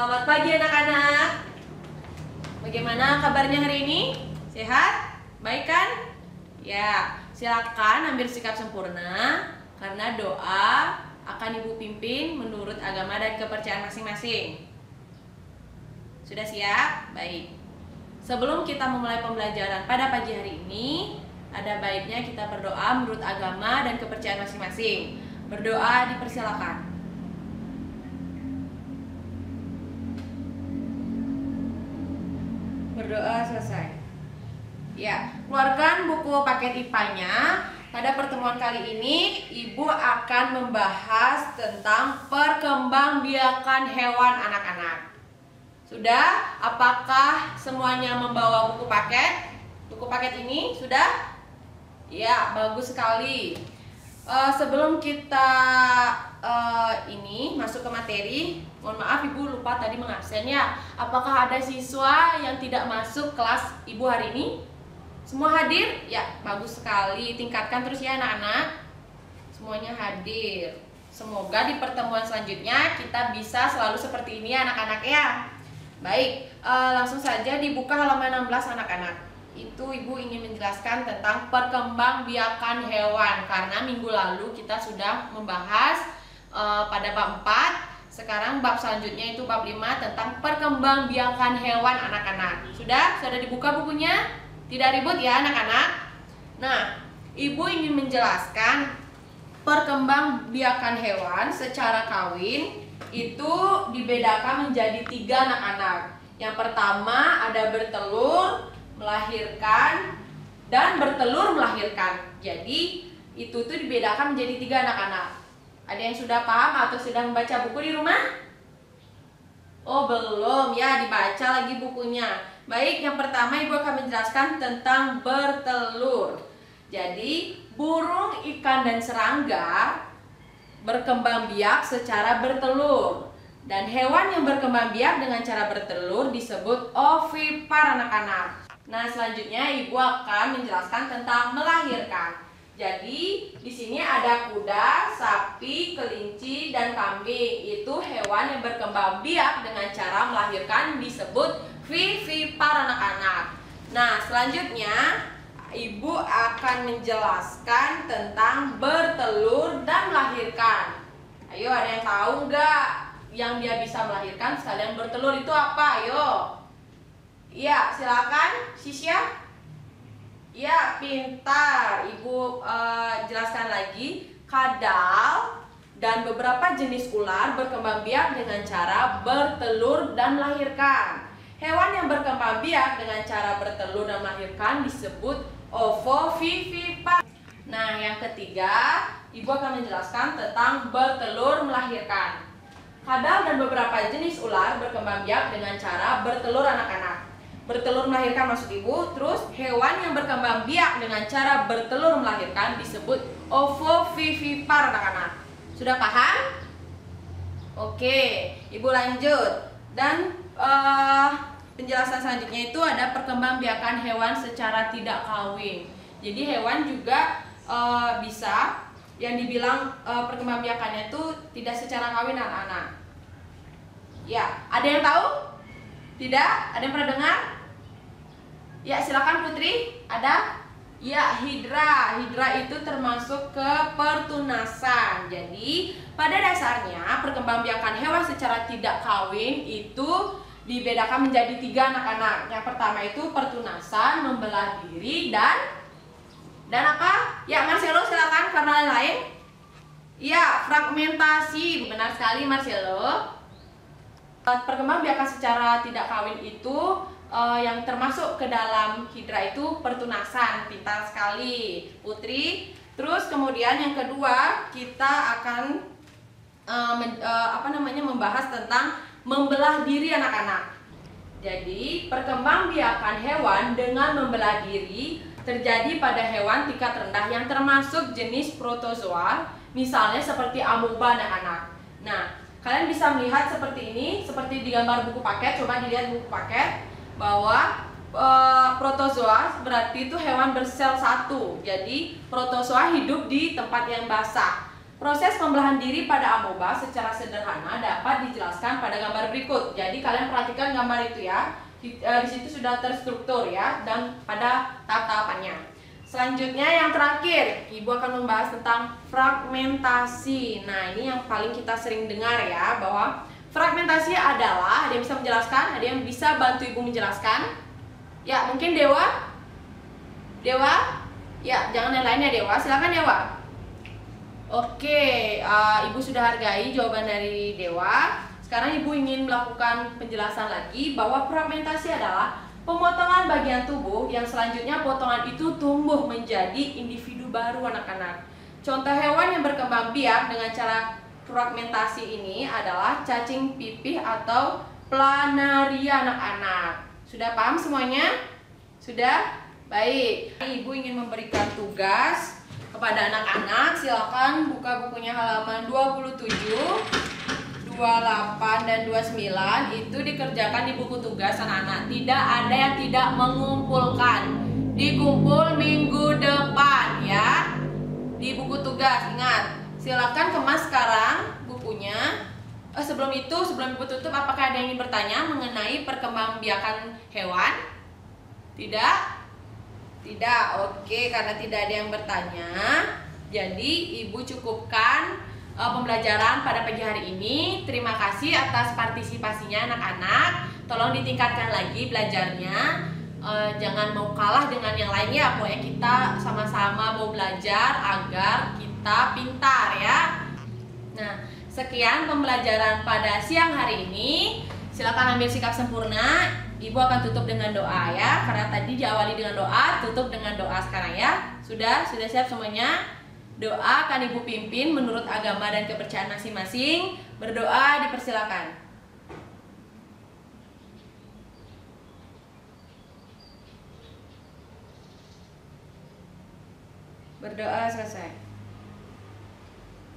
Selamat pagi anak-anak. Bagaimana kabarnya hari ini? Sehat? Baik kan? Ya, silakan ambil sikap sempurna karena doa akan Ibu pimpin menurut agama dan kepercayaan masing-masing. Sudah siap? Baik. Sebelum kita memulai pembelajaran pada pagi hari ini, ada baiknya kita berdoa menurut agama dan kepercayaan masing-masing. Berdoa dipersilakan. Berdoa selesai. Ya, keluarkan buku paket IPA-nya. Pada pertemuan kali ini, Ibu akan membahas tentang perkembangbiakan hewan anak-anak. Sudah? Apakah semuanya membawa buku paket? Buku paket ini sudah? Ya, bagus sekali. Sebelum kita ini masuk ke materi, mohon maaf Ibu lupa tadi mengabsen ya. Apakah ada siswa yang tidak masuk kelas Ibu hari ini? Semua hadir? Ya, bagus sekali. Tingkatkan terus ya anak-anak. Semuanya hadir. Semoga di pertemuan selanjutnya kita bisa selalu seperti ini anak-anak ya. Baik, langsung saja dibuka halaman 16 anak-anak. Itu Ibu ingin menjelaskan tentang perkembangbiakan hewan karena minggu lalu kita sudah membahas pada bab 4. Sekarang bab selanjutnya itu bab 5 tentang perkembangbiakan hewan anak-anak. Sudah dibuka bukunya? Tidak ribut ya anak-anak. Nah, Ibu ingin menjelaskan perkembangbiakan hewan secara kawin itu dibedakan menjadi 3 anak-anak. Yang pertama ada bertelur, melahirkan, dan bertelur melahirkan. Jadi itu tuh dibedakan menjadi 3 anak-anak. Ada yang sudah paham atau sudah membaca buku di rumah? Oh belum ya, dibaca lagi bukunya. Baik, yang pertama Ibu akan menjelaskan tentang bertelur. Jadi burung, ikan, dan serangga berkembang biak secara bertelur. Dan hewan yang berkembang biak dengan cara bertelur disebut ovipar anak-anak. Nah, selanjutnya Ibu akan menjelaskan tentang melahirkan. Jadi, di sini ada kuda, sapi, kelinci, dan kambing. Itu hewan yang berkembang biak dengan cara melahirkan disebut vivipar anak-anak. Nah, selanjutnya Ibu akan menjelaskan tentang bertelur dan melahirkan. Ayo, ada yang tahu nggak yang dia bisa melahirkan sekalian bertelur itu apa? Ayo. Iya, silakan, Sisya. Iya, pintar. Ibu jelaskan lagi. Kadal dan beberapa jenis ular berkembang biak dengan cara bertelur dan melahirkan. Hewan yang berkembang biak dengan cara bertelur dan melahirkan disebut ovovivipar. Nah, yang ketiga, Ibu akan menjelaskan tentang bertelur melahirkan. Kadal dan beberapa jenis ular berkembang biak dengan cara bertelur anak-anak. Bertelur melahirkan maksud Ibu. Terus hewan yang berkembang biak dengan cara bertelur melahirkan disebut ovovivipar anak-anak. Sudah paham? Oke, Ibu lanjut. Dan penjelasan selanjutnya itu ada perkembangbiakan hewan secara tidak kawin. Jadi hewan juga bisa yang dibilang perkembangbiakannya itu tidak secara kawin anak-anak. Ya, ada yang tahu? Tidak? Ada yang pernah dengar? Ya, silakan Putri. Ada? Ya, hidra. Hidra itu termasuk ke pertunasan. Jadi, pada dasarnya perkembangbiakan hewan secara tidak kawin itu dibedakan menjadi 3 anak-anak. Yang pertama itu pertunasan, membelah diri, dan apa? Ya, Marcelo silakan karena lain. Ya, fragmentasi. Benar sekali Marcelo. Perkembangbiakan secara tidak kawin itu yang termasuk ke dalam hidra itu pertunasan. Pintar sekali Putri. Terus kemudian yang kedua kita akan membahas tentang membelah diri anak-anak. Jadi perkembangbiakan hewan dengan membelah diri terjadi pada hewan tingkat rendah yang termasuk jenis protozoa, misalnya seperti amoeba anak-anak. Nah, kalian bisa melihat seperti ini, seperti di gambar buku paket. Coba dilihat buku paket bahwa protozoa berarti itu hewan bersel satu. Jadi protozoa hidup di tempat yang basah. Proses pembelahan diri pada amoeba secara sederhana dapat dijelaskan pada gambar berikut. Jadi kalian perhatikan gambar itu ya. Di situ sudah terstruktur ya dan pada tahap-tahapannya. Selanjutnya yang terakhir, Ibu akan membahas tentang fragmentasi. Nah, ini yang paling kita sering dengar ya, bahwa fragmentasi adalah, ada yang bisa menjelaskan, ada yang bisa bantu Ibu menjelaskan. Ya, mungkin Dewa? Dewa? Ya, jangan yang lainnya Dewa, silakan Dewa. Oke, Ibu sudah hargai jawaban dari Dewa. Sekarang Ibu ingin melakukan penjelasan lagi bahwa fragmentasi adalah pemotongan bagian tubuh yang selanjutnya potongan itu tumbuh menjadi individu baru anak-anak. Contoh hewan yang berkembang biak dengan cara fragmentasi ini adalah cacing pipih atau planaria anak-anak. Sudah paham semuanya? Sudah? Baik. Ibu ingin memberikan tugas kepada anak-anak. Silakan buka bukunya halaman 27, 28 dan 29. Itu dikerjakan di buku tugas anak-anak. Tidak ada yang tidak mengumpulkan. Dikumpul minggu depan ya. Di buku tugas, ingat. Silakan kemas sekarang bukunya. Sebelum Ibu tutup, apakah ada yang ingin bertanya mengenai perkembangbiakan hewan? Tidak? Tidak, oke, karena tidak ada yang bertanya, jadi Ibu cukupkan pembelajaran pada pagi hari ini. Terima kasih atas partisipasinya anak-anak. Tolong ditingkatkan lagi belajarnya. Jangan mau kalah dengan yang lainnya. Pokoknya kita sama-sama mau belajar agar kita pintar ya. Nah, sekian pembelajaran pada siang hari ini. Silakan ambil sikap sempurna. Ibu akan tutup dengan doa ya, karena tadi diawali dengan doa, tutup dengan doa sekarang ya. Sudah siap semuanya? Doa akan Ibu pimpin menurut agama dan kepercayaan masing-masing. Berdoa dipersilakan. Berdoa selesai.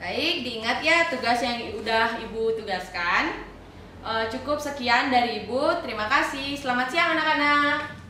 Baik, diingat ya tugas yang udah Ibu tugaskan. Cukup sekian dari Ibu. Terima kasih. Selamat siang anak-anak.